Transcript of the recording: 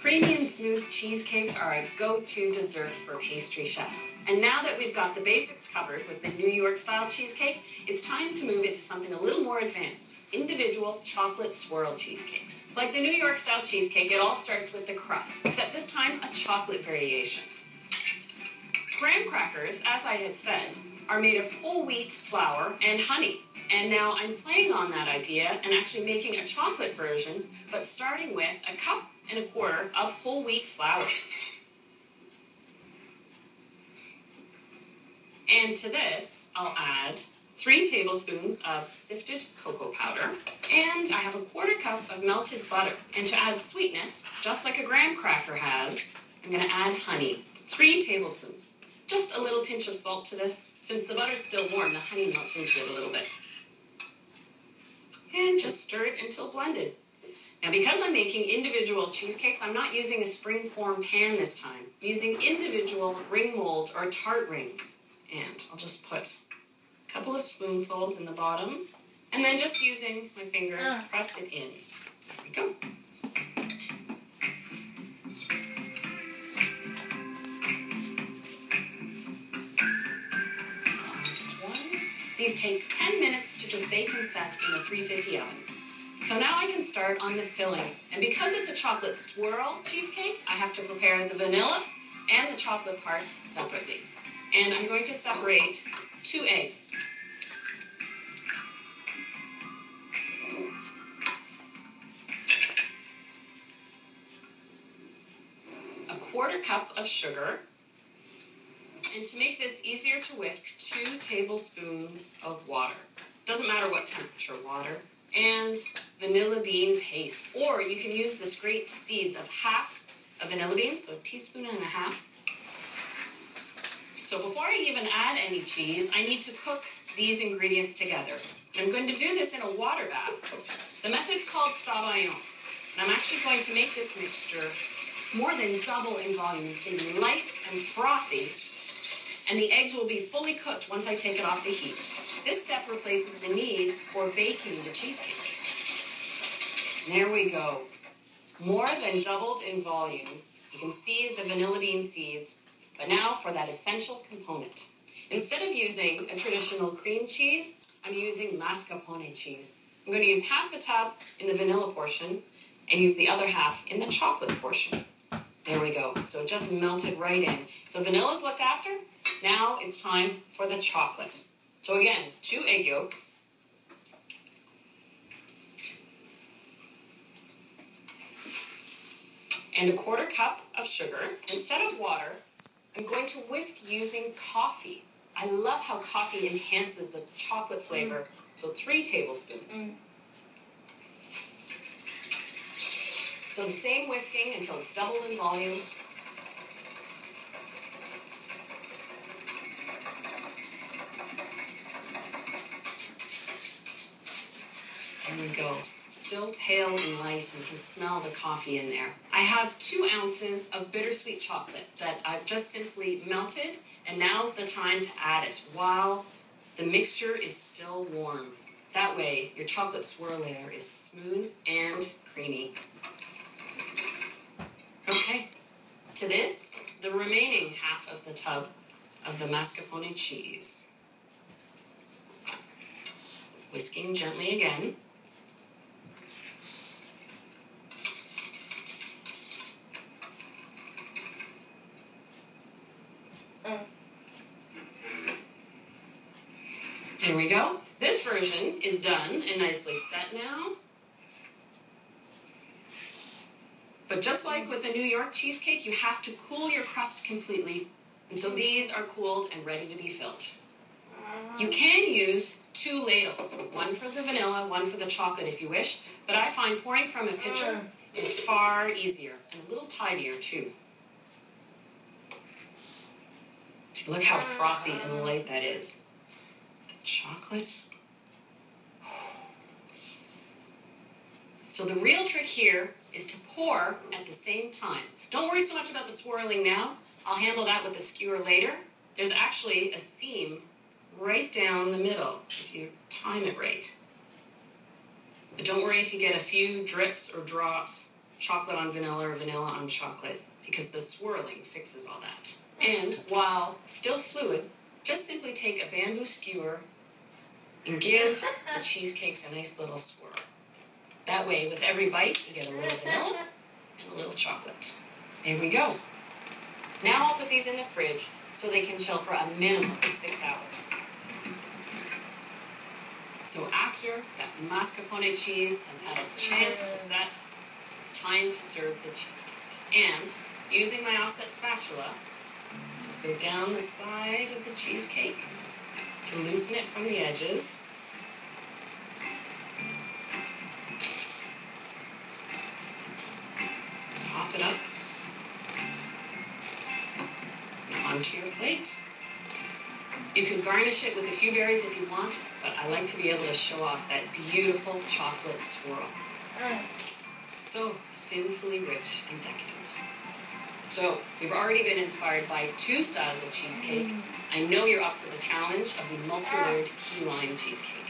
Creamy and smooth cheesecakes are a go-to dessert for pastry chefs. And now that we've got the basics covered with the New York-style cheesecake, it's time to move it to something a little more advanced. Individual chocolate swirl cheesecakes. Like the New York-style cheesecake, it all starts with the crust, except this time a chocolate variation. Graham crackers, as I had said, are made of whole wheat flour and honey. And now I'm playing on that idea and actually making a chocolate version, but starting with 1.25 cups of whole wheat flour. And to this, I'll add 3 tablespoons of sifted cocoa powder, and I have 1/4 cup of melted butter. And to add sweetness, just like a graham cracker has, I'm going to add honey, 3 tablespoons. Just a little pinch of salt to this. Since the butter's still warm, the honey melts into it a little bit. And just stir it until blended. Now, because I'm making individual cheesecakes, I'm not using a spring-form pan this time. I'm using individual ring molds or tart rings. And I'll just put a couple of spoonfuls in the bottom, and then just using my fingers, press it in. There we go. These take 10 minutes to just bake and set in a 350 oven. So now I can start on the filling. And because it's a chocolate swirl cheesecake, I have to prepare the vanilla and the chocolate part separately. And I'm going to separate 2 eggs. A 1/4 cup of sugar. And to make this easier to whisk, 2 tablespoons of water. Doesn't matter what temperature water. And vanilla bean paste. Or you can use the scraped seeds of half a vanilla bean, so 1.5 teaspoons. So before I even add any cheese, I need to cook these ingredients together. I'm going to do this in a water bath. The method's called sabayon. And I'm actually going to make this mixture more than double in volume. It's going to be light and frothy. And the eggs will be fully cooked once I take it off the heat. This step replaces the need for baking the cheesecake. There we go. More than doubled in volume. You can see the vanilla bean seeds. But now for that essential component. Instead of using a traditional cream cheese, I'm using mascarpone cheese. I'm going to use half the tub in the vanilla portion and use the other half in the chocolate portion. There we go. So it just melted right in. So vanilla's looked after. Now it's time for the chocolate. So again, 2 egg yolks. And 1/4 cup of sugar. Instead of water, I'm going to whisk using coffee. I love how coffee enhances the chocolate flavor. So 3 tablespoons. So the same whisking until it's doubled in volume. There we go. Still pale and light, and you can smell the coffee in there. I have 2 ounces of bittersweet chocolate that I've just simply melted, and now's the time to add it while the mixture is still warm. That way, your chocolate swirl layer is smooth and creamy. Okay, to this, the remaining half of the tub of the mascarpone cheese. Whisking gently again. There we go. This version is done and nicely set now. But just like with the New York cheesecake, you have to cool your crust completely. And so these are cooled and ready to be filled. You can use 2 ladles, one for the vanilla, one for the chocolate if you wish. But I find pouring from a pitcher is far easier and a little tidier too. Look how frothy and light that is. The chocolate. So the real trick here is to pour at the same time. Don't worry so much about the swirling now. I'll handle that with the skewer later. There's actually a seam right down the middle if you time it right. But don't worry if you get a few drips or drops. chocolate on vanilla or vanilla on chocolate because the swirling fixes all that. And while still fluid, just simply take a bamboo skewer and give the cheesecakes a nice little swirl. That way, with every bite, you get a little vanilla and a little chocolate. There we go. Now I'll put these in the fridge so they can chill for a minimum of 6 hours. So after that mascarpone cheese has had a chance to set, it's time to serve the cheesecake. And using my offset spatula, just go down the side of the cheesecake to loosen it from the edges. Pop it up and onto your plate. You could garnish it with a few berries if you want, but I like to be able to show off that beautiful chocolate swirl. So sinfully rich and decadent. So, we've already been inspired by 2 styles of cheesecake. I know you're up for the challenge of the multi-layered key lime cheesecake.